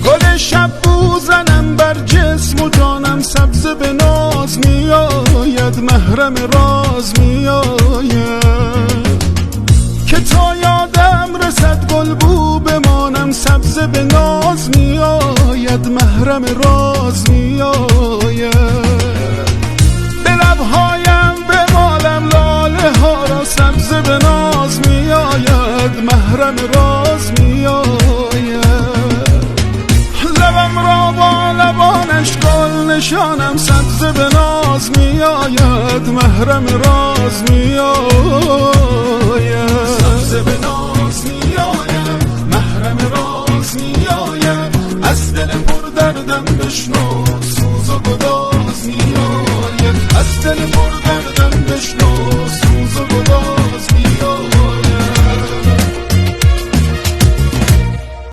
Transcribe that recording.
گل شب بوزنم بر جسم و جانم سبز به ناز میآید، محرم راز میآید. که تا یادم رسد گل بو بمانم سبز به ناز میآید، محرم راز میآید. به لبهایم بمالم لاله ها را سبز به ناز میآید، محرم راز میآید. لبم را با لبانش گل نشانم سبز به ناز میآید، محرم راز میآید. سبز به ناز میآید، محرم راز میآید. از دل پر دردم بشنو